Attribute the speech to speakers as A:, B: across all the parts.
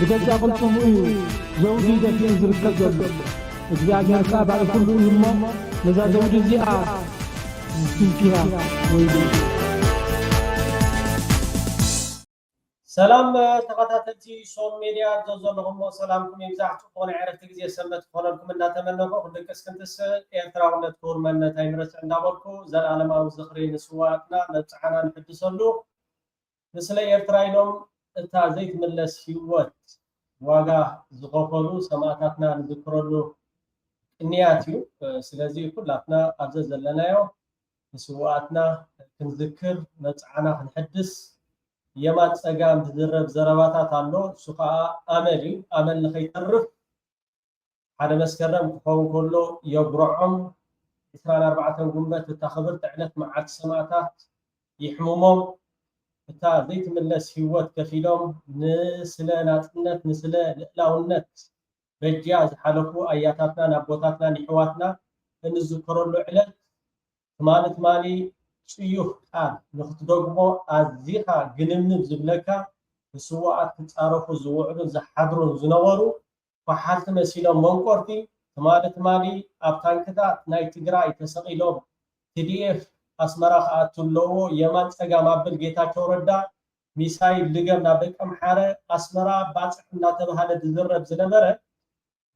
A: بجزء قلتم زوجي دفين زركب زلو እግዚአብሔር ካባል ሁሉ ይሞ ለዛ ዘውድ እዚኣ ስንኪያ ወይ
B: ሰላም ተከታተልቲ ሶም ሚዲያ ዘዘለኩም ሰላምኩም ይብዛሕቱ ኮነ ዕረፍት ጊዜ ሰንበት ኮነኩም እንዳተመነኩ ሁልከስ ክንትስ ኤርትራውነት ኮርመነት አይምረጽ እንዳበልኩ ዘላለማዊ ዝኽሪ ንስዋዕና መጽዓና ንሕድሰሉ ምስለ ኤርትራይሎም እታ ዘይትመለስ ህይወት ዋጋ ዝኸፈሉ ሰማዕታትና ንዝክረሉ ቅንያትዩ ስለዚህ ኩላትና ኣብዘ ዘለናዮ ንስዋዕትና ክንዝክር መጽዓና ክንሕድስ የማን ጸጋም ዝረብ ዘረባታት አሎ ሱኻ አመሊ አመል ለኸይተርፍ ሓደ መስከረም ክኸውን ከሎ የብርዖም 24 ጉንበት ተኸብር ዕለት መዓልቲ ሰማዕታት ይሕሙሞም እታ ዘይትመለስ ህይወት ከፊሎም ንስለ ናጽነት ንስለ ልዕላውነት በጅያ ዝሓለፉ አያታትና ናቦታትና ንሕዋትና እንዝክረሉ ዕለት ማለት ማሊ ጽዩፍ ቃል ንኽትደግሞ ኣዚኻ ግንምንም ዝብለካ ንስዋዓት ክጻረፉ ዝውዕሉ ዝሓድሩን ዝነበሩ ኳሓልቲ መሲሎም መንቆርቲ ማለት ማሊ ኣብ ታንክታት ናይ ትግራይ ተሰቂሎም TDF ኣስመራ ከኣትለዎ የማን ጸጋም ኣብል ጌታቸው ረዳ ሚሳይል ልገም ናብ ደቀ ምሓረ ኣስመራ ባፅሕ እናተባሃለ ዝዝረብ ዝነበረ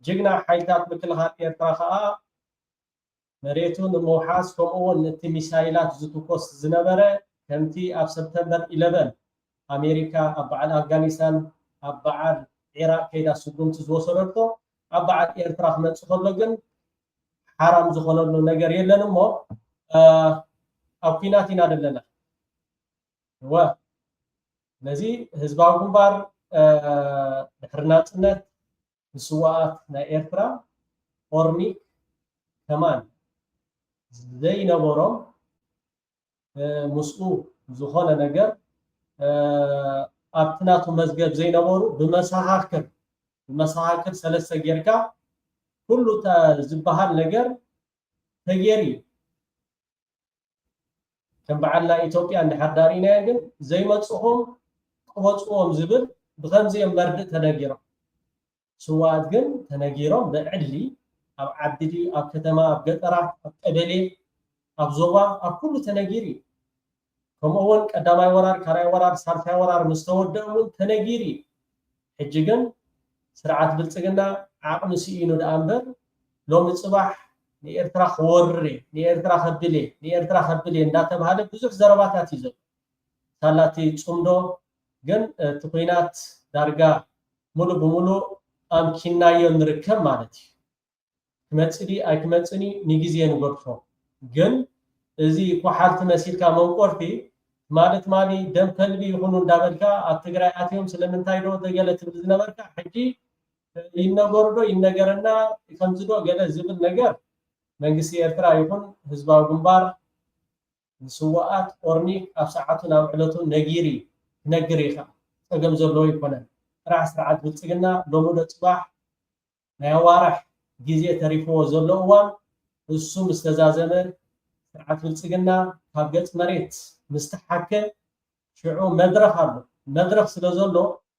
B: ጅግና ሓይልታት ምክልኻል ኤርትራ ከዓ መሬቱን መውሓስ ከምኡውን እቲ ሚሳይላት ዝትኮስ ዝነበረ ከምቲ ኣብ ሰፕተምበር 11 ኣሜሪካ ኣብ በዓል ኣፍጋኒስታን ኣብ በዓል ኢራቅ ከይዳ ስጉምቲ ዝወሰደቶ ኣብ በዓል ኤርትራ ክመጽእ ከሎ ግን ሓራም ዝኾነሉ ነገር የለን እሞ ኣብ ኩናት ኢና ዘለና ነዚ ህዝባዊ ግንባር ድሕሪ ናጽነት ንስዋዓት ናይ ኤርትራ ኦርኒክ ከማን ዘይነበሮም ምስኡ ዝኾነ ነገር ኣብትናቱ መዝገብ ዘይነበሩ ብመሳኻክር ሰለስተ ጌርካ ኩሉ ዝበሃል ነገር ተጌሪ ከም በዓልና ኢትዮጵያ እንድሓዳሪና ግን ዘይመጽኹም ቅበጽዎም ዝብል ብኸምዚኦም መርድእ ተነጊሮም ስዋዓት ግን ተነጊሮም ብዕድሊ ኣብ ዓድዲ ኣብ ከተማ ኣብ ገጠራት ኣብ ቀበሌ ኣብ ዞባ ኣብ ኩሉ ተነጊሪ ከምኡውን ቀዳማይ ወራር ካራይ ወራር ሳልሳይ ወራር ምስተወደኡን ተነጊሪ ሕጂ ግን ስርዓት ብልጽግና ዓቕሚ ሲኢኑ ደኣ እምበር ሎሚ ጽባሕ ንኤርትራ ክወርሬ ንኤርትራ ከብሌ እንዳተባሃለ ብዙሕ ዘረባታት ይዘ ሳላቲ ጽምዶ ግን እቲ ኩናት ዳርጋ ሙሉ ብሙሉ ኣምኪናዮ ንርከብ ማለት እዩ ክመጽዲ ኣይክመጽኒ ንግዜ ንገድፎ ግን እዚ ኳሓልቲ መሲልካ መንቆርቲ ማለት ማሊ ደም ከልቢ ይኹኑ እንዳበልካ ኣብ ትግራይ ኣትዮም ስለምንታይ ዶ ተገለ ትብል ዝነበርካ ሕጂ ይነገርዶ ይነገረና ከምዝዶ ገለ ዝብል ነገር መንግስቲ ኤርትራ ይኹን ህዝባዊ ግንባር ንስዋዓት ኦርኒክ ኣብ ሰዓቱን ኣብ ዕለቱን ነጊሪ ክነግር ኢኻ ፀገም ዘለዎ ይኮነን ራስ ስርዓት ብልጽግና ሎሙዶ ጽባሕ ናይ ኣዋርሕ ጊዜ ተሪፍዎ ዘሎ እዋን እሱ ምስተዛዘመ ስርዓት ብልጽግና ካብ ገጽ መሬት ምስተሓከ ሽዑ መድረኽ ኣሎ መድረኽ ስለ ዘሎ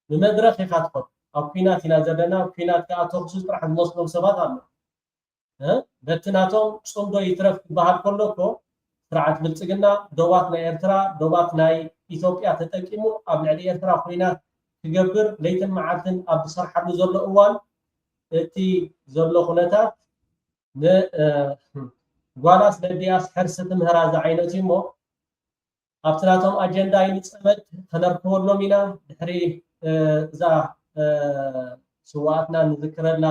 B: ብመድረኽ ኢኻ ትኸድ ኣብ ኩናት ኢና ዘለና ኩናት ከዓ ተኽሱ ጥራሕ ዝመስሎም ሰባት ኣሎ በትናቶም ጽምዶ ይትረፍ ክበሃል ከሎኮ ስርዓት ብልጽግና ዶባት ናይ ኤርትራ ዶባት ናይ ኢትዮጵያ ተጠቂሙ ኣብ ልዕሊ ኤርትራ ኩናት ክገብር ለይትን መዓልትን ኣብ ዝሰርሓሉ ዘሎ እዋን እቲ ዘሎ ኩነታት ጓላስ ለዲያስ ሕርሰት ምህራ ዝዓይነት እሞ ኣብትናቶም ኣጀንዳ ይንጸመድ ከነርክበሎም ኢና ድሕሪ እዛ ስዋዕትና ንዝክረላ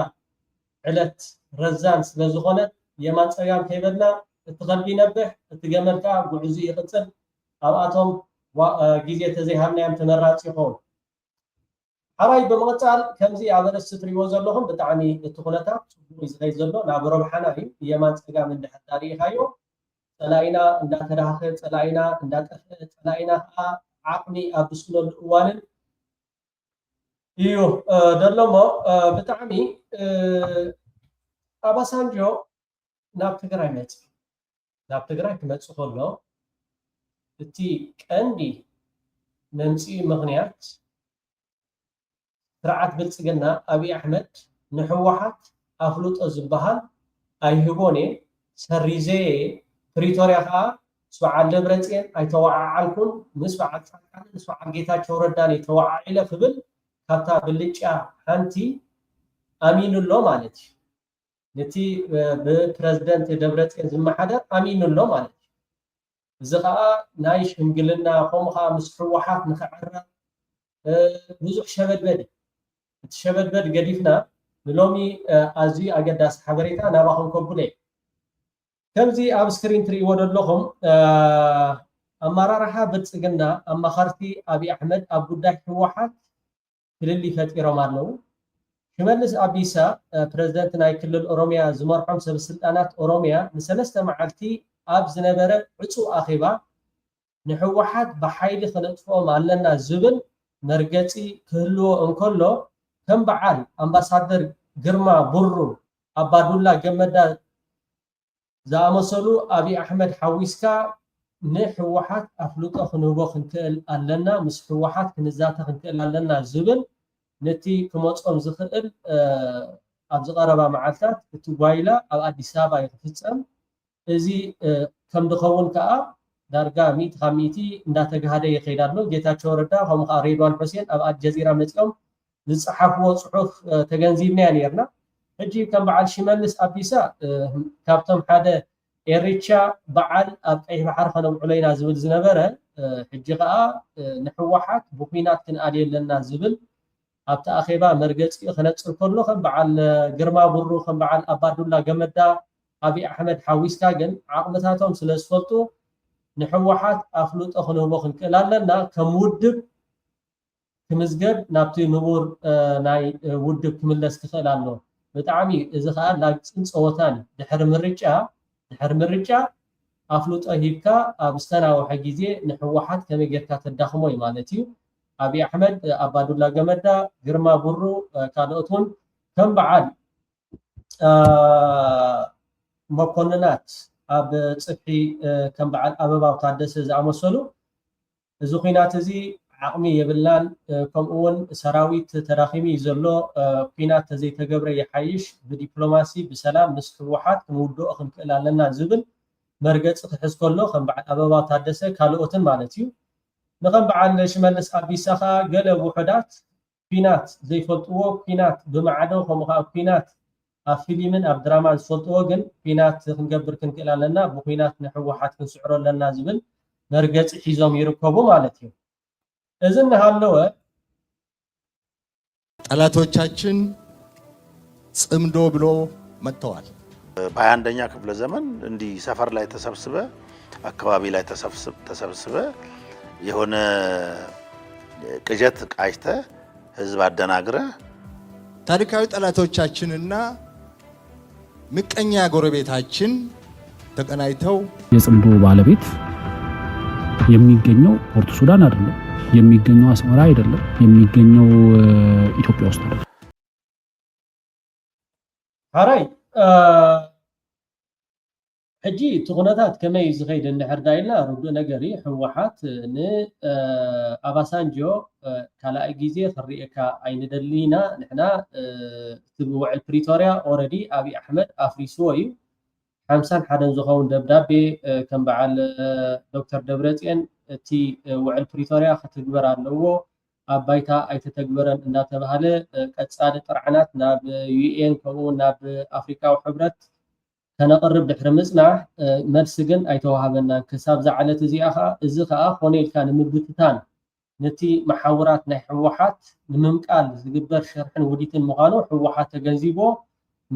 B: ዕለት ረዛን ስለ ዝኾነት የማን ጸጋም ከይበልና እቲ ኸልቢ ይነብሕ እቲ ገመል ከዓ ጉዕዙ ይቕጽል ኣብኣቶም ጊዜ ተዘይሃብናዮም ተመራፂ ይኸውን ሓራይ ብምቕጻል ከምዚ ኣብ ርእሲ ትሪእዎ ዘለኹም ብጣዕሚ እቲ ኩነታት ጽቡቕ ዝኸይ ዘሎ ናብ ረብሓና እዩ የማን ጸጋም እንድሕዳሪ ኢኻዮ ጸላኢና እንዳተዳኸ ጸላኢና እንዳጠፍአ ጸላኢና ከዓ ዓቕሚ ኣብ ዝስለሉ እዋንን እዩ ደሎሞ ብጣዕሚ ኣባሳንጆ ናብ ትግራይ መጽእ ናብ ትግራይ ክመጽእ ከሎ እቲ ቀንዲ መምጽኢ ምኽንያት ስርዓት ብልጽግና አብይ አሕመድ ንሕወሓት ኣፍሉጦ ዝበሃል ኣይህቦን ሰሪዘ ፕሪቶሪያ ከዓ ስበዓል ደብረጽዮን ኣይተወዓዓልኩን ምስ በዓል ጻድቃን ምስ በዓል ጌታቸው ረዳን የተወዓዒለ ክብል ካብታ ብልጫ ሓንቲ ኣሚኑሎ ማለት እዩ ነቲ ብፕረዚደንት ደብረጽዮን ዝመሓደር ኣሚኑሎ ማለት እዩ እዚ ከዓ ናይ ሽምግልና ከምኡ ከዓ ምስ ሕወሓት ንኽዕረብ ብዙሕ ሸበድበድ እቲ ሸበድበድ ገዲፍና ንሎሚ ኣዝዩ ኣገዳሲ ሓበሬታ ናባኹም ከቡለ ከምዚ ኣብ ስክሪን ትሪእዎ ዘለኹም ኣመራርሓ ብልጽግና ኣማኸርቲ ኣብይ ኣሕመድ ኣብ ጉዳይ ሕወሓት ክልል ፈጢሮም ኣለዉ ሽመልስ ኣቢሳ ፕረዚደንት ናይ ክልል ኦሮሚያ ዝመርሖም ሰብ ስልጣናት ኦሮሚያ ንሰለስተ መዓልቲ ኣብ ዝነበረ ዕፁእ ኣኼባ ንሕወሓት ብሓይሊ ክነጥፍኦም ኣለና ዝብል መርገፂ ክህልዎ እንከሎ ከም በዓል ኣምባሳደር ግርማ ቡሩ ኣባዱላ ገመዳ ዝኣመሰሉ ኣብይ ኣሕመድ ሓዊስካ ንሕወሓት ኣፍልጦ ክንህቦ ክንክእል ኣለና ምስ ሕወሓት ክንዛተ ክንክእል ኣለና ዝብል ነቲ ክመፆም ዝኽእል ኣብ ዝቐረባ መዓልታት እቲ ጓይላ ኣብ ኣዲስ ኣበባ ይክፍፀም እዚ ከም ድኸውን ከዓ ዳርጋ 100 ካብ 100 እንዳተጋሃደ ይኸይድ ኣሎ ጌታቸው ረዳ ከምኡ ከዓ ሬድዋን ሁሴን ኣብ ኣልጀዚራ መፂኦም ዝፀሓፍዎ ፅሑፍ ተገንዚብና ነርና ሕጂ ከም በዓል ሽመልስ ኣቢሳ ካብቶም ሓደ ኤሪቻ በዓል ኣብ ቀይሕ ባሕር ከነውዕሎ ኢና ዝብል ዝነበረ ሕጂ ከዓ ንሕወሓት ብኩናት ክንኣድየ ኣለና ዝብል ኣብቲ ኣኼባ መርገፂ ክነፅር ከሎ ከም በዓል ግርማ ቡሩ ከም በዓል ኣባዱላ ገመዳ ኣብይ ኣሕመድ ሓዊስካ ግን ዓቕምታቶም ስለ ዝፈልጡ ንሕወሓት ኣፍልጦ ክንህቦ ክንክእል ኣለና ከም ውድብ ክምዝገብ ናብቲ ንቡር ናይ ውድብ ክምለስ ክኽእል ኣሎ ብጣዕሚ እዚ ከዓ ላግፅን ፀወታን ድሕሪ ምርጫ ኣፍልጦ ሂብካ ኣብ ዝተናወሐ ግዜ ንሕወሓት ከመይ ጌርካ ተዳኽሞ እዩ ማለት እዩ ኣብይ ኣሕመድ ኣባዱላ ገመዳ ግርማ ቡሩ ካልኦት እውን ከም በዓል መኮንናት ኣብ ፅፍሒ ከም በዓል ኣበባው ታደሰ ዝኣመሰሉ እዚ ኩናት እዚ ዓቕሚ የብላን ከምኡውን ሰራዊት ተራኺሚ ዘሎ ኩናት ተዘይተገብረ ይሓይሽ ብዲፕሎማሲ ብሰላም ምስ ሕወሓት ክንውድኦ ክንክእል ኣለና ዝብል መርገፂ ክሕዝ ከሎ ከም በዓል ኣበባው ታደሰ ካልኦትን ማለት እዩ ንከም በዓል ሽመልስ ኣቢሳ ከዓ ገለ ውሕዳት ኩናት ዘይፈልጥዎ ኩናት ብማዕዶ ከምኡ ከዓ ኩናት ኣብ ፊልምን ኣብ ድራማ ዝፈልጥዎ ግን ኩናት ክንገብር ክንክእል ኣለና ብኩናት ንሕወሓት ክንስዕሮ ኣለና ዝብል መርገፂ ሒዞም ይርከቡ ማለት እዩ እዚ እናሃለወ
C: ጠላቶቻችን ጽምዶ ብሎ መጥተዋል።
D: በ21ኛ ክፍለ ዘመን እንዲህ ሰፈር ላይ ተሰብስበ አካባቢ ላይ ተሰብስበ የሆነ ቅጀት ቃጅተ ህዝብ አደናግረ
C: ታሪካዊ ጠላቶቻችንና ምቀኛ ጎረቤታችን ተቀናይተው
A: የጽምዶ ባለቤት የሚገኘው ፖርት ሱዳን አይደለም የሚገኘው አስመራ አይደለም የሚገኘው ኢትዮጵያ ውስጥ አይደለም
B: حراي ሕጂ ትኹነታት ከመይ ዝኸይድ እንድሕርዳይና ርዱእ ነገሪ ሕወሓት ንኣባሳንጆ ካልኣይ ግዜ ክሪኤካ ኣይንደሊና ንሕና እቲ ውዕል ፕሪቶርያ ኦረዲ ኣብይ ኣሕመድ ኣፍሪስዎ እዩ 51 ዝኸውን ደብዳቤ ከም በዓል ዶክተር ደብረጽዮን እቲ ውዕል ፕሪቶርያ ክትግበር ኣለዎ ኣብ ባይታ ኣይተተግበረን እንዳተባሃለ ቀጻሊ ጥርዓናት ናብ ዩኤን ከምኡ ናብ ኣፍሪካዊ ሕብረት ከነቅርብ ድሕሪ ምጽናሕ መልሲ ግን ኣይተዋሃበናን ክሳብ ዝዓለት እዚኣ ከዓ እዚ ከዓ ኮነ ኢልካ ንምብትታን ነቲ መሓውራት ናይ ሕወሓት ንምምቃል ዝግበር ሸርሕን ውዲትን ምዃኑ ሕወሓት ተገንዚቦ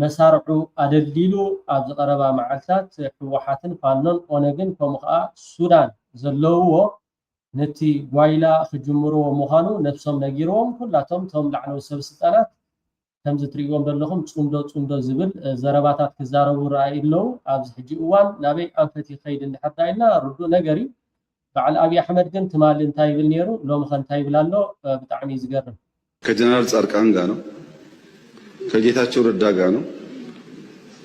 B: መሳርዑ ኣደሊሉ ኣብ ዝቐረባ መዓልታት ሕወሓትን ፋኖን ኦነግን ከምኡ ከዓ ሱዳን ዘለውዎ ነቲ ጓይላ ክጅምርዎ ምዃኑ ነፍሶም ነጊርዎም ኩላቶም ቶም ላዕለዉ ሰብ ስልጣናት ከምዚ ትሪእዎም ዘለኹም ፅምዶ ዝብል ዘረባታት ክዛረቡ ረኣይ ኣለዉ ኣብዚ ሕጂ እዋን ናበይ ኣንፈት ይኸይድ እንድሕር ኢልና ርዱእ ነገር እዩ በዓል ኣብይ ኣሕመድ ግን ትማሊ እንታይ ይብል ነይሩ ሎሚ ኸ እንታይ ይብል ኣሎ ብጣዕሚ ዝገርም
E: ከጀነራል ጻድቃን ጋር ነው ከጌታቸው ረዳ ጋር ነው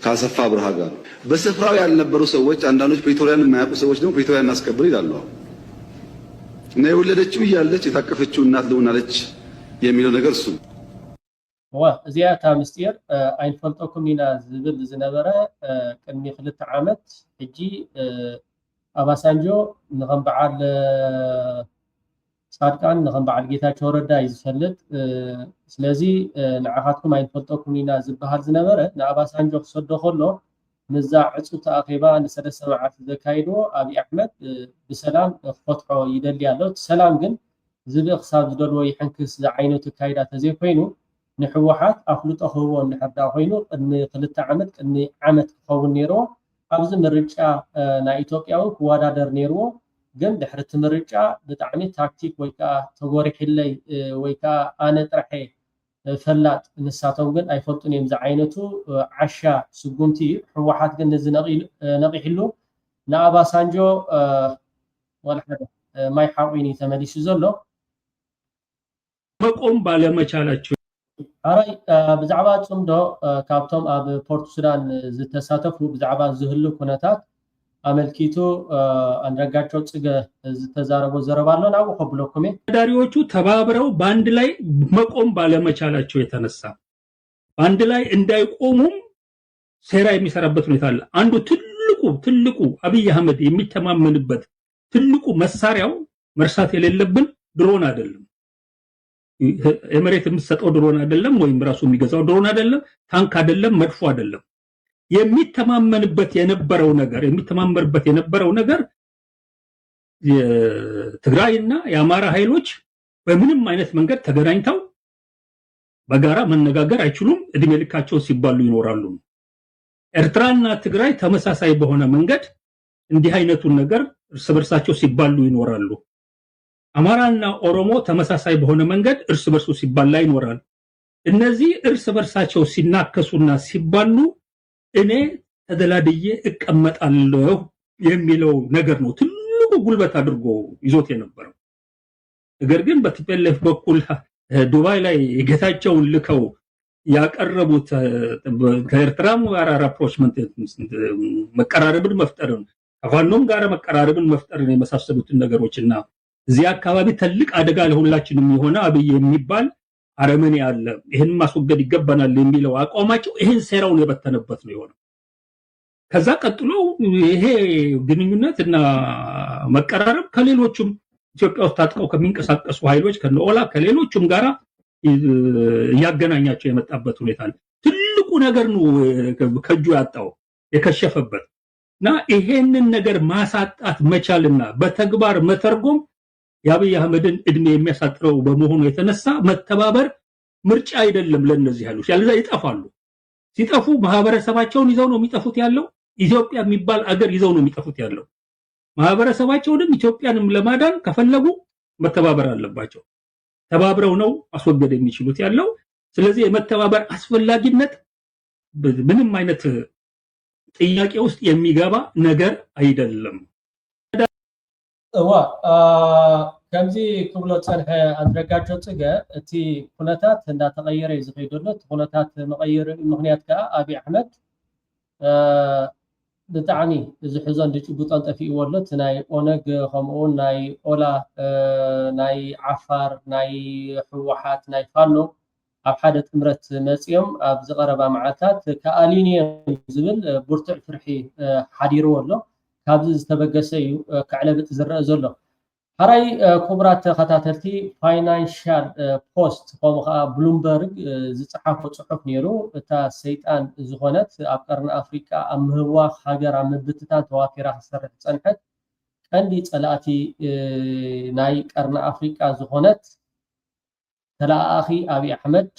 E: ከአሰፋ ብርሃ ጋር ነው በስፍራው ያልነበሩ ሰዎች አንዳንዶች ፕሪቶሪያን የማያውቁ ሰዎች ደግሞ ፕሪቶሪያን እናስከብር ይላሉ እና የወለደችው እያለች የታቀፈችው እናት ልሆናለች የሚለው ነገር እሱ
B: እዚያታ ምስጢር ኣይንፈልጠኩም ኢና ዝብል ዝነበረ ቅድሚ 2 ዓመት ሕጂ ኣባሳንጆ ንኸም በዓል ጻድቃን ንኸም በዓል ጌታቸው ረዳ ይዝፈልጥ ስለዚ ንዓኻትኩም ኣይንፈልጠኩም ኢና ዝበሃል ዝነበረ ንኣባሳንጆ ክሰዶ ከሎ ንዛ ዕፁ ተኣኺባ ንሰለስተ መዓልቲ ዘካይዶ ኣብይ ኣሕመድ ብሰላም ክፈትሖ ይደሊ ኣሎ ሰላም ግን ዝብእ ክሳብ ዝደልዎ ይሕንክስ ዝዓይነቱ ካይዳ ተዘይኮይኑ ንሕወሓት ኣፍልጦ ክህቦ እንድሕርዳ ኮይኑ ቅድሚ 2 ዓመት ቅድሚ ዓመት ክኸውን ነይርዎ ኣብዚ ምርጫ ናይ ኢትዮጵያዊ ክወዳደር ነይርዎ ግን ድሕሪ እቲ ምርጫ ብጣዕሚ ታክቲክ ወይ ከዓ ተጎሪሕለይ ወይ ከዓ ኣነ ጥራሐ ፈላጥ ንሳቶም ግን ኣይፈልጡን እዮም ዝዓይነቱ ዓሻ ስጉምቲ ሕወሓት ግን ነዚ ነቂሕሉ ንኣባሳንጆ ወልሓደ ማይ ሓቂኒ ተመሊሱ ዘሎ
F: መቆም ባለመቻላቸው
B: ኣራይ ብዛዕባ ጽምዶ ካብቶም ኣብ ፖርት ሱዳን ዝተሳተፉ ብዛዕባ ዝህሉ ኩነታት አመልኪቱ አንዳርጋቸው ጽገ ዝተዛረበ ዘረባሎ ናው ከብሎኩሜ
F: ተዳሪዎቹ ተባብረው ባንድ ላይ መቆም ባለመቻላቸው የተነሳ ባንድ ላይ እንዳይቆሙም ሴራ የሚሰራበት ሁኔታ አለ። አንዱ ትልቁ አብይ አህመድ የሚተማመንበት ትልቁ መሳሪያው መርሳት የሌለብን ድሮን አይደለም። የመሬት የምትሰጠው ድሮን አይደለም፣ ወይም ራሱ የሚገዛው ድሮን አይደለም፣ ታንክ አይደለም፣ መድፎ አይደለም። የሚተማመንበት የነበረው ነገር የትግራይና የአማራ ኃይሎች በምንም አይነት መንገድ ተገናኝተው በጋራ መነጋገር አይችሉም፣ እድሜ ልካቸው ሲባሉ ይኖራሉ። ኤርትራና ትግራይ ተመሳሳይ በሆነ መንገድ እንዲህ አይነቱን ነገር እርስ በርሳቸው ሲባሉ ይኖራሉ። አማራና ኦሮሞ ተመሳሳይ በሆነ መንገድ እርስ በርሱ ሲባላ ይኖራል። እነዚህ እርስ በርሳቸው ሲናከሱና ሲባሉ እኔ ተደላድዬ እቀመጣለሁ የሚለው ነገር ነው ትልቁ ጉልበት አድርጎ ይዞት የነበረው። ነገር ግን በቲፒኤልኤፍ በኩል ዱባይ ላይ ጌታቸውን ልከው ያቀረቡት ከኤርትራም ጋር አፕሮችመንት መቀራረብን መፍጠርን ከፋኖም ጋር መቀራረብን መፍጠርን የመሳሰሉትን ነገሮችና እዚህ አካባቢ ትልቅ አደጋ ለሁላችንም የሆነ አብይ የሚባል አረመኔ አለ፣ ይሄን ማስወገድ ይገባናል የሚለው አቋማቸው ይሄን ሴራውን የበተነበት ነው የሆነው። ከዛ ቀጥሎ ይሄ ግንኙነትና መቀራረብ ከሌሎችም ኢትዮጵያ ውስጥ ታጥቀው ከሚንቀሳቀሱ ኃይሎች ከነኦላ ከሌሎችም ጋራ ያገናኛቸው የመጣበት ሁኔታ አለ። ትልቁ ነገር ነው ከጁ ያጣው የከሸፈበትና ይሄንን ነገር ማሳጣት መቻልና በተግባር መተርጎም የአብይ አህመድን እድሜ የሚያሳጥረው በመሆኑ የተነሳ መተባበር ምርጫ አይደለም ለነዚህ ኃይሎች። ያለዛ ይጠፋሉ። ሲጠፉ ማህበረሰባቸውን ይዘው ነው የሚጠፉት ያለው። ኢትዮጵያ የሚባል አገር ይዘው ነው የሚጠፉት ያለው። ማህበረሰባቸውንም ኢትዮጵያንም ለማዳን ከፈለጉ መተባበር አለባቸው። ተባብረው ነው ማስወገድ የሚችሉት ያለው። ስለዚህ የመተባበር አስፈላጊነት ምንም አይነት ጥያቄ ውስጥ የሚገባ ነገር አይደለም።
B: ከምዚ ክብሎ ጸንሐ አንዳርጋቸው ጽገ እቲ ኩነታት እንዳተቀየረ ይዝኸይደሎ ኩነታት መቀየር ምክንያት ከዓ አብይ አሕመድ ብጣዕሚ ዝሕዞ እንድጭቡጦን ጠፊእዎ ኣሎ እቲ ናይ ኦነግ ከምኡውን ናይ ኦላ ናይ ዓፋር ናይ ሕወሓት ናይ ፋኖ ኣብ ሓደ ጥምረት መፅኦም ኣብ ዝቐረባ መዓልታት ከኣሊኒየም ዝብል ብርቱዕ ፍርሒ ሓዲርዎ ኣሎ። ካብዚ ዝተበገሰ እዩ ክዕለብጥ ዝረአ ዘሎ። ሓራይ ክቡራት ተኸታተልቲ ፋይናንሻል ፖስት ከምኡ ከዓ ብሉምበርግ ዝፀሓፎ ፅሑፍ ነይሩ። እታ ሰይጣን ዝኾነት ኣብ ቀርኒ ኣፍሪቃ ኣብ ምህዋኽ ሃገር ኣብ ምብትታን ተዋፊራ ክሰርሕ ፀንሐት ቀንዲ ፀላእቲ ናይ ቀርኒ ኣፍሪቃ ዝኾነት ተላኣኺ አብይ አሕመድ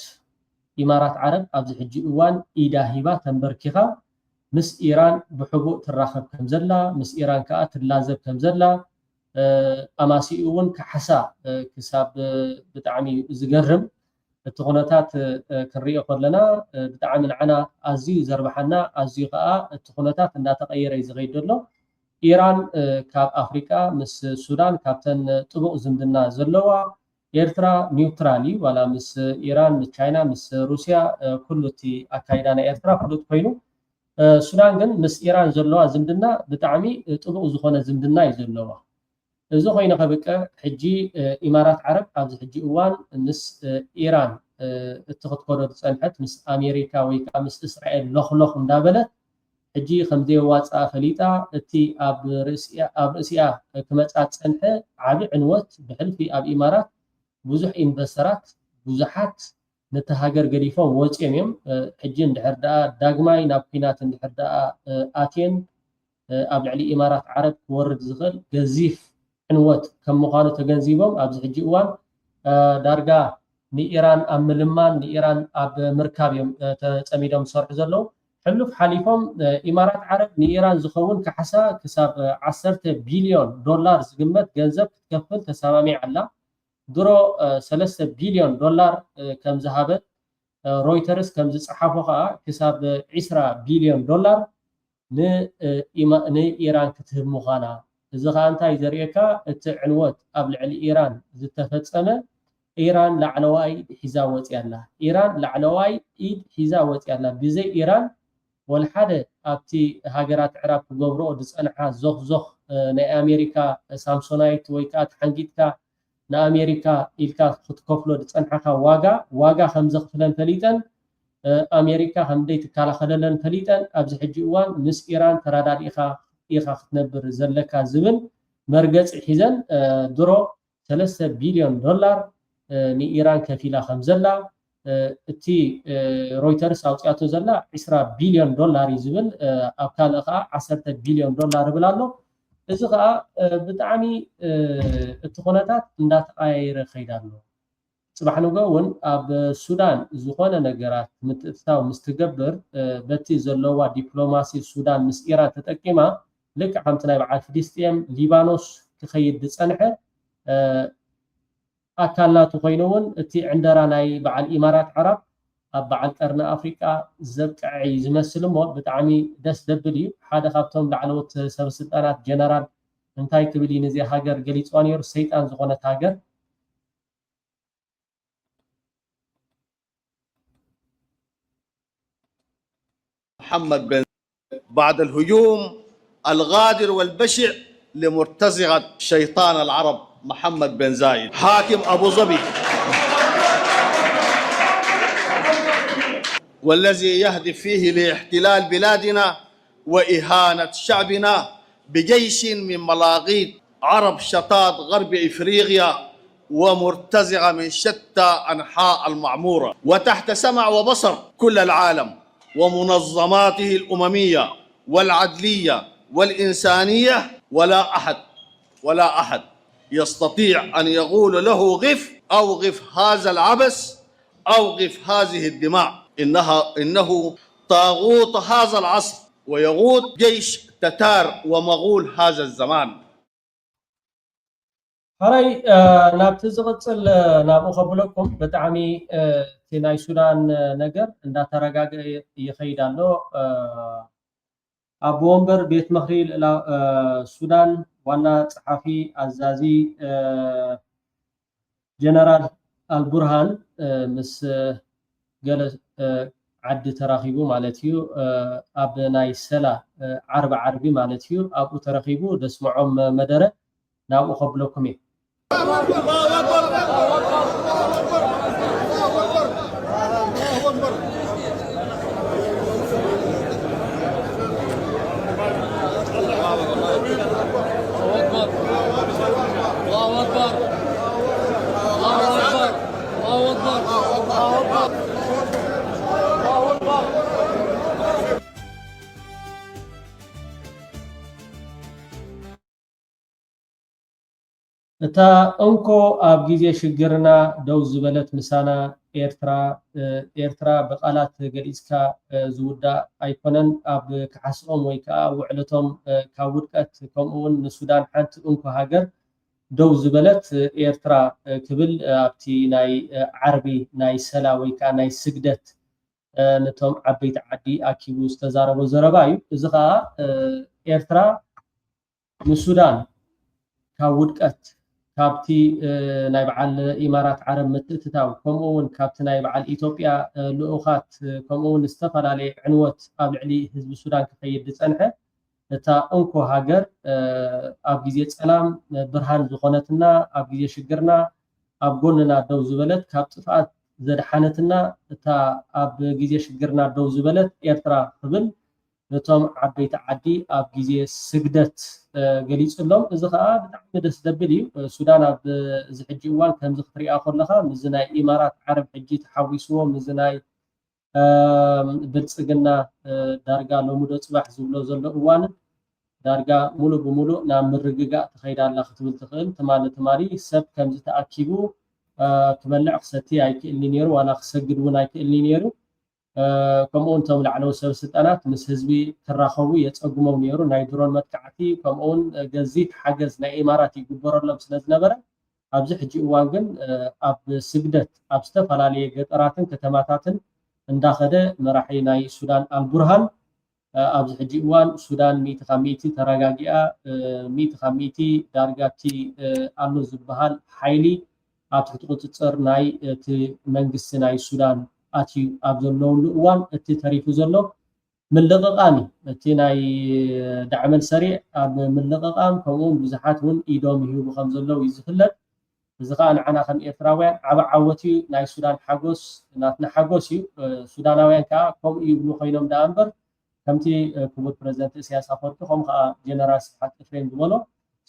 B: ኢማራት ዓረብ ኣብዚ ሕጂ እዋን ኢዳ ሂባ ተንበርኪኻ ምስ ኢራን ብሕቡእ ትራኸብ ከም ዘላ ምስ ኢራን ከዓ ትላዘብ ከም ዘላ ኣማሲኡ እውን ካሕሳ ክሳብ ብጣዕሚ ዝገርም እቲ ኩነታት ክንሪኦ ከለና ብጣዕሚ ንዓና ኣዝዩ ዘርባሓና ኣዝዩ ከዓ እቲ ኩነታት እንዳተቀየረ ዝኸይድ ዘሎ ኢራን ካብ ኣፍሪቃ ምስ ሱዳን ካብተን ጥቡቅ ዝምድና ዘለዋ ኤርትራ ኒውትራሊ ዋላ ምስ ኢራን ምስ ቻይና ምስ ሩስያ ኩሉ እቲ ኣካይዳ ናይ ኤርትራ ፍሉጥ ኮይኑ ሱዳን ግን ምስ ኢራን ዘለዋ ዝምድና ብጣዕሚ ጥቡቅ ዝኾነ ዝምድና እዩ ዘለዋ። إذا خوينا خبكة حجي إمارات عرب أبز حجي أوان مس إيران اتخذ قرار سنحت مس أمريكا ويكا مس إسرائيل لخ مدابلة حجي خمدي واتس خليطة تي أب رئيسيا كمتات سنحة عابي عنوات بحلفي أب إمارات بزح إنفسترات بزحات نتهاجر قريفة ووتيميم حجي ندحر داغماي نابكينات ندحر آتين أب علي إمارات عرب ورد زغل جزيف عنوات كم مقانة تجنزيبهم أبز حجي أوان دارجا نيران أم لمان نيران أب مركبيم تأميدهم صار زلوا حلف حليفهم إمارات عرب نيران زخون كحسا كسب 10 بليون دولار قيمة جنزب تكفل تسامي على درو 3 بليون دولار كم ذهبت رويترز كم صحافة كسب 10 بليون دولار ن إيران كتب مخانا إذا كانت يزريكا التعنوات قبل على إيران زتفتسمة إيران لعنواي حزاوت يلا إيران لعنواي إيد حزاوت يلا بزي إيران والحد أبتي هاجرات عراق جبرو دس أنا زخ نا أمريكا سامسونايت ويكات حنجيتكا نا أمريكا إلكا خد كفلو دس أنا واجا خمسة فلان فليتن أمريكا همديت كالا خللن فليتن أبز حجي أوان نس إيران تراداد إيخا ختنبر زلكا زبن مرقز حزن درو 3 بليون دولار ني إيران كفيلا خمزلا تي رويترز أوتياتو زلا 10 بليون دولار يزبن أبكال إخا 10 بليون دولار بلالو إذا بتعمي التقنيات ندات غير خيدانو صباح نقول أب السودان زخانة نجارات متتاو مستقبر بتي زلوا دبلوماسي السودان مس إيران تتأكما لك عم تنايب على فلسطين ليبانوس تخيل دسنحة أكلات وخينون تي عندنا ناي بعد الإمارات عرب بعد قرن أفريقيا زبق عيز مسلم بتعمي دس دبليو هذا خابتهم لعنوت سبستانات جنرال انتاي كبلي نزي هاجر قليت وانير سيطان زخانة هاجر
G: محمد بن بعد الهجوم الغادر والبشع لمرتزقة شيطان العرب محمد بن زايد حاكم أبو ظبي والذي يهدف فيه لاحتلال بلادنا وإهانة شعبنا بجيش من ملاغيد عرب شطاط غرب إفريقيا ومرتزقة من شتى أنحاء المعمورة وتحت سمع وبصر كل العالم ومنظماته الأممية والعدلية والإنسانية ولا أحد يستطيع أن يقول له غف أو غف هذا العبث أو غف هذه الدماء إنه طاغوت هذا العصر ويغوط جيش تتار ومغول هذا الزمان.
B: هاي نابتزغتل نابو خبلكم بتعمي تناي سودان نجر إن ترجع يخيدانو أبو أمبر بيت مخريل إلى السودان وانا صحفي عزازي جنرال البرهان مس قال عد تراخيبو مالتيو أبناي سلا عربي مالتيو أبو تراخيبو دسمعهم مدرة ناو خبلكم تا انكو اب جيزي شجرنا دوز بلت مسانا إيرترا بقالات قليسكا زودا ايكونن اب كحسهم ويكا وعلتهم كاودكت كمون السودان حانت انكو هاجر دوز بلت إيرترا كبل ابتي ناي عربي ناي سلا ويكا ناي سجدت نتهم عبيت عدي اكيبو استزاربو زربايو ازغا إيرترا السودان كاودكت كابتي نايب على إمارات عرب متتاو كمون كابتي نايب على إثيوبيا لؤخات كمون استفر على عنوات قبل علي حزب السودان كخيد دسنحة እታ እንኮ ሃገር ኣብ ግዜ ፀላም ብርሃን ዝኾነትና ኣብ ግዜ ሽግርና ኣብ ጎንና ደው ዝበለት ካብ ጥፍኣት ዘድሓነትና እታ ኣብ ግዜ ሽግርና ደው ዝበለት ኤርትራ ክብል ነቶም ዓበይቲ ዓዲ ኣብ ግዜ ስግደት ገሊጹሎም እዚ ከዓ ብጣዕሚ ደስ ዘብል እዩ ሱዳን ኣብ እዚ ሕጂ እዋን ከምዚ ክትሪኣ ከለካ ምዝ ናይ ኢማራት ዓረብ ሕጂ ተሓዊስዎ ምዝ ናይ ብልፅግና ዳርጋ ሎሙዶ ፅባሕ ዝብሎ ዘሎ እዋን ዳርጋ ሙሉእ ብሙሉእ ናብ ምርግጋእ ተኸይዳ ኣላ ክትብል ትኽእል ትማሊ ሰብ ከምዚ ተኣኪቡ ክበልዕ ክሰቲ ኣይክእልኒ ነይሩ ዋላ ክሰግድ እውን ኣይክእልኒ ነይሩ ከምኡውን እቶም ላዕለዊ ሰብ ስልጣናት ምስ ህዝቢ ክራኸቡ የፀጉሞም ነይሩ ናይ ድሮን መጥቃዕቲ ከምኡውን ገዚፍ ሓገዝ ናይ ኢማራት ይግበረሎም ስለዝነበረ ኣብዚ ሕጂ እዋን ግን ኣብ ስግደት ኣብ ዝተፈላለየ ገጠራትን ከተማታትን እንዳኸደ መራሒ ናይ ሱዳን አልቡርሃን ኣብዚ ሕጂ እዋን ሱዳን 100% ተረጋጊኣ 100% ዳርጋቲ ኣሎ ዝበሃል ሓይሊ ኣብ ትሕቲ ቁፅፅር ናይ እቲ መንግስቲ ናይ ሱዳን ኣትዩ ኣብ ዘለውሉ እዋን እቲ ተሪፉ ዘሎ ምልቕቓም እቲ ናይ ዳዕመል ሰሪዕ ኣብ ምልቕቓም ከምኡውን ብዙሓት እውን ኢዶም ይህቡ ከም ዘለው እዩ ዝፍለጥ እዚ ከዓ ንዓና ከም ኤርትራውያን ዓብ ዓወት እዩ ናይ ሱዳን ሓጎስ ናትና ሓጎስ እዩ ሱዳናውያን ከዓ ከምኡ ይብሉ ኮይኖም ዳ እምበር ከምቲ ክቡር ፕሬዚደንት ኢሳያስ ኣፈወርቂ ከምኡ ከዓ ጀነራል ስብሓት ኤፍሬም ዝበሎ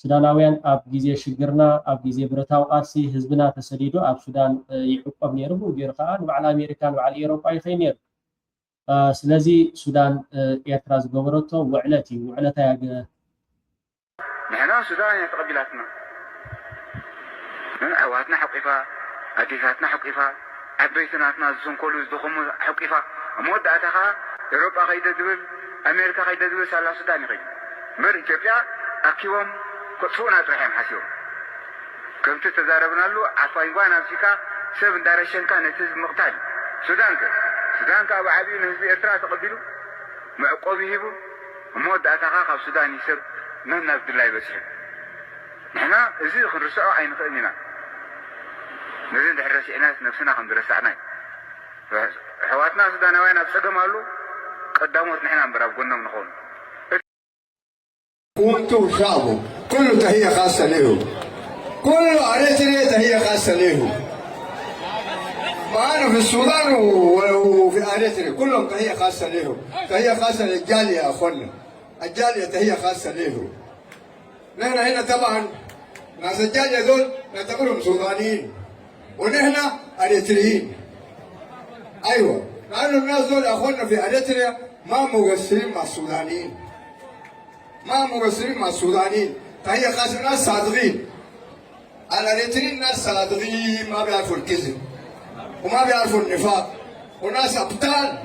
B: ሱዳናውያን ኣብ ግዜ ሽግርና ኣብ ግዜ ብረታዊ ቃልሲ ህዝብና ተሰዲዱ ኣብ ሱዳን ይዕቆብ ነይሩ ገይሩ ከዓ ንባዕል ኣሜሪካ ንባዕል ኤሮጳ ይኸይድ ነይሩ ስለዚ ሱዳን ኤርትራ ዝገበረቶ ውዕለት እዩ ውዕለታ ያገ
H: ንሕና ሱዳን ተቐቢላትና من أواتنا حقيفة أديساتنا حقيفة عبيتناتنا زنكولو زدخمو حقيفة مودعتها أوروبا خيدة دول أمريكا خيدة دول سالا سوداني خيد مر إثيوبيا أكيوم كتسونا ترحم حسيو كنت تزاربنا له عفايوان أمسيكا سبن دارشن كان نتيز مقتال سودان كا أبو حبيب نهزي إرترا تقبلو معقوبي هيبو مودعتها خاف سوداني سب نهنا عبد الله بسيح نحنا إزيد خنرسعو عين خيدنا نزين دحرس إناس نفسنا خندرسعنا حواتنا سودانوين أبسقم قالوا قداموت نحن نبراب قلنا ونخون
I: وانتو شعبه كله تهية خاصة له كله أريتريا تهية خاصة له معانا في السودان وفي أريتريا كلهم تهية خاصة له تهية خاصة للجالية يا أخوانا الجالية تهية خاصة له نحن هنا طبعا ناس الجالية دول نعتبرهم سودانيين ونحن أريتريين أيوة لأن الناس دول أخواننا في أريتريا ما مقصرين مع السودانيين ما مقصرين مع السودانيين فهي خاصة ناس صادقين الأريتريين ناس صادقين ما بيعرفوا الكذب وما بيعرفوا النفاق وناس أبطال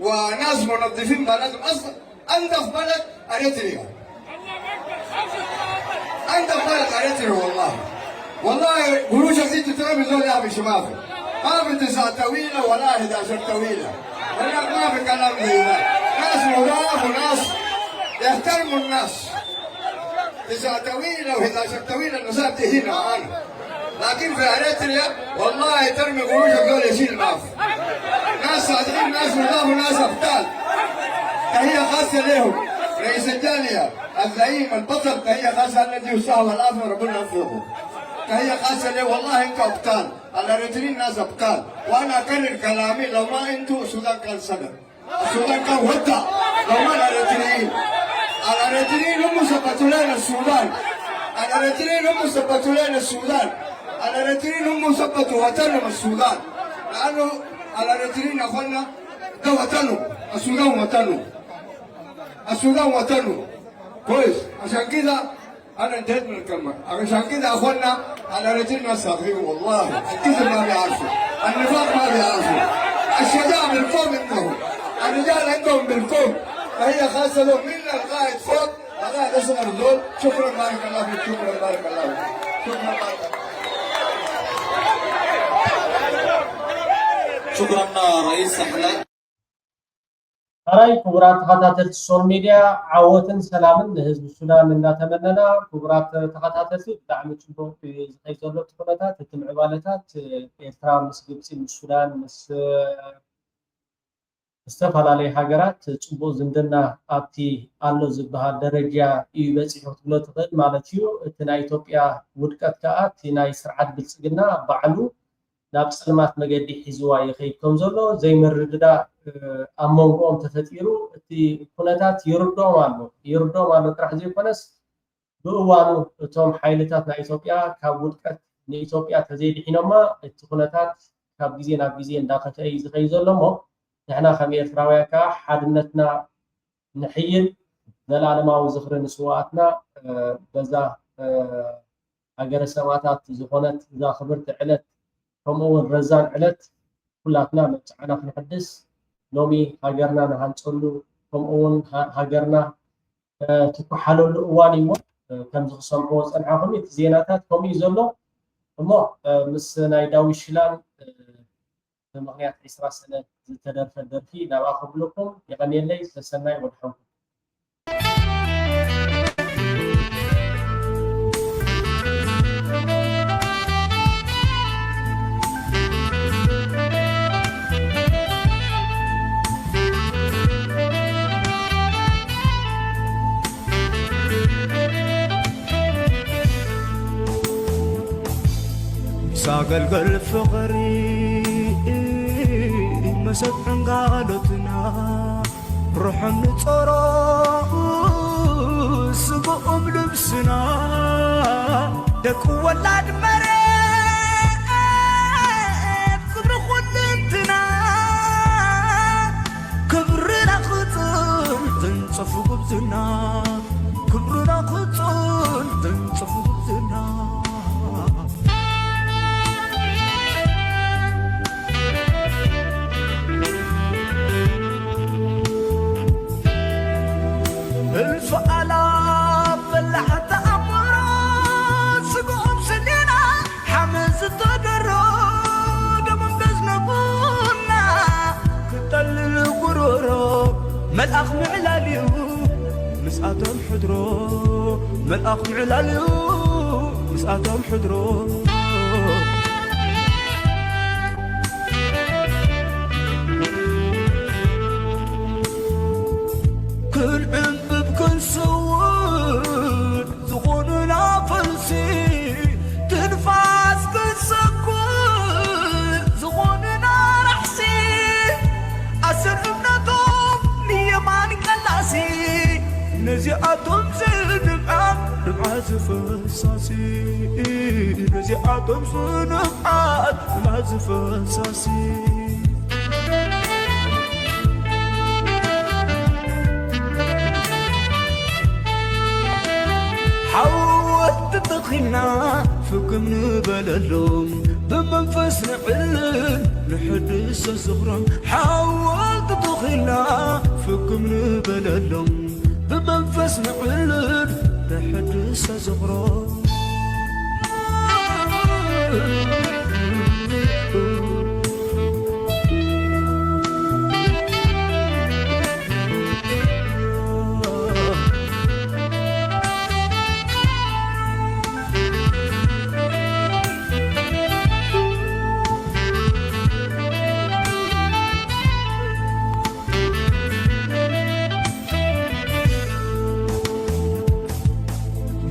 I: وناس منظفين بلدهم أصلا أنظف بلد أريتريا أنظف بلد أريتريا والله قروشك دي تترمي زول يا أبي شمافي ما في 9 طويلة ولا 11 طويلة هناك ما في كلام زي ده ناس مضاف وناس يحترموا الناس 9 طويلة و11 طويلة النساء هنا أنا لكن في أريتريا والله ترمي قروشك دول يشيل مافي ناس صادقين ناس مضاف وناس أبطال تحية خاصة لهم رئيس الجالية الزعيم البطل تحية خاصة الذي يصاب الأفضل ربنا يوفقه تحية خاصة لي والله انتوا ابطال الاريتريين ناس ابطال وانا اكرر كلامي لو ما انتوا السودان كان صدر السودان كان ودع لو ما الاريتريين هم ثبتوا لنا السودان الاريتريين هم ثبتوا لنا السودان الاريتريين هم ثبتوا وطنهم السودان لانه الاريتريين اخوانا ده وطنهم السودان وطنهم السودان وطنهم كويس عشان كده أنا انتهيت من الكلمة، عشان كده أخوانا على رجلنا صاغرين والله، الكذب ما بيعرفوا، النفاق ما بيعرفوا، الشجاعة بالفوق عندهم، الرجال عندهم بالفوق، فهي خاصة لهم منا القائد فوق، القائد أصغر دول، شكرا بارك الله فيك، شكرا بارك الله فيك، شكرا بارك الله
J: شكرا رئيس أحلام.
B: هاي كبرات تخطاتل السوشيال ميديا عوتن سلامن لحزب السودان እንዳተመነና كبرات ተኸታተልቲ ብጣዕሚ ጽቡቕ ዝኸይዘሎ ትኩረታት እትም ዕባለታት ኤርትራ ምስ ግብፂ ምስ ሱዳን ምስ استفعلالي حاجرات تبو زندنا أبتي الله زبها درجة يبصي حتلو تقل مالتيو تنا إثيوبيا ودكت كأت تنا يسرعد بالسجنا بعلو نفس المات مجدي حزوا يخيب كمزلو زي مرددا أمونقوم تفتيرو تي كونتات يردو مالو ترح زي كونس بوانو توم حيلتات نا إثيوبيا كودكت نإثيوبيا تزيد حينما التكونتات كابجزين داخل أي زخيزلو نحنا خمية فراويكا حدنتنا نحيل للعالماو زخر نسواتنا بزا أجر السماتات زخونت إذا خبرت علت كمون رزان علت كلاتنا متعنا في الحدث نومي هاجرنا نهانتولو كمون هاجرنا تكحلو الأواني مو كم زخصمعو صنعهم زيناتات كمي زلو مو مس نايداوي شلان مغنيات 10 سنة زتدرف الدرفي لا أخذ لكم يغني لي سسناي والحب
K: ساقل فقري مسبحن قالتنا روح نصرا سبقهم لبسنا دك ولاد مريت كبر خلنتنا كبرنا خطر تنصفو قبزنا كبرنا خطر تنصفو قبزنا الفقلا بلحت أمرات سقوم سنينا حمز تقرر دمم بزنبونا كتل القرورو ملأخ معلاليو مسقاتهم حدرو ملأخ معلاليو مسقاتهم حدرو كل كل سوود زغوننا فلسي تنفاس كل سكون زغوننا رحسي أسر ابنتهم ليمان كلاسي نزيعتهم زنبعات رمعات فساسي نزيعتهم زنبعات رمعات فساسي حاولت تدخلنا فكم نبللهم بمنفس نعلن نحدث صغرا حاولت تدخلنا فكم نبللهم بمنفس نعلن نحدث صغرا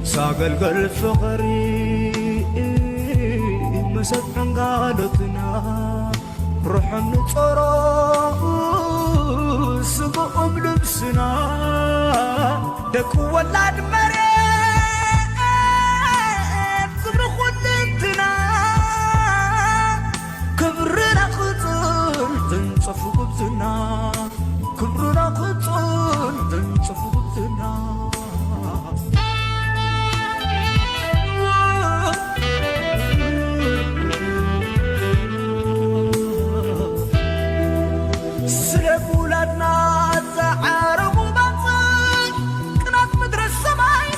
K: ساقل فقري مسبحن قالتنا روح نصرا سبقهم لبسنا دك ولاد مريت كبر خلنتنا كبرنا خطر تنصفو قبزنا كبرنا خطر تنصفو قبزنا سلب ولادنا زعروا بطل كنات مدرس سماي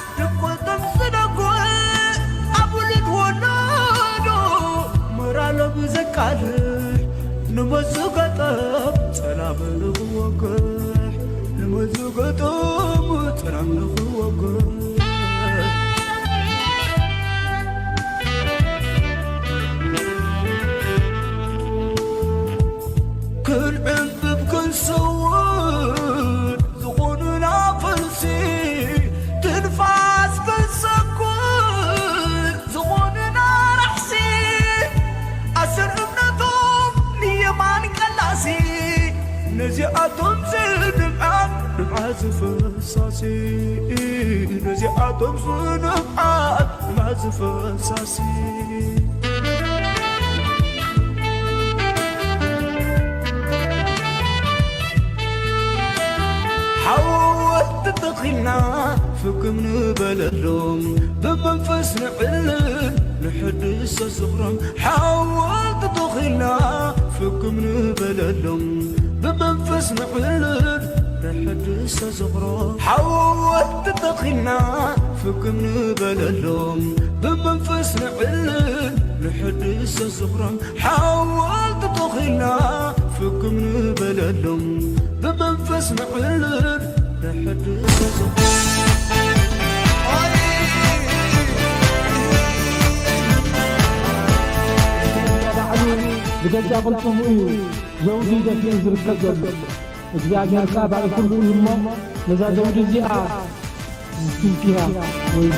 K: زفساسي نزيعاتهم صنفعات ما زفساسي حاولت تدخلنا فكم نبللهم بمنفس نعلن نحدث صغرهم حاولت تدخلنا فكم نبللهم بمنفس نعلن نحدث صغرهم حاولت تدخلنا فكم نبللهم بمنفس نعلن نحدث صغرهم حاولت تدخلنا فكم نبللهم بمنفس نعلن نحدث صغرهم
A: بجد قلتم زوجي دفين زركة جد እግዚአብሔር ባለ ሁሉ ይሞ ለዛ ዘውድ እዚኣ ትንኪራ ወይ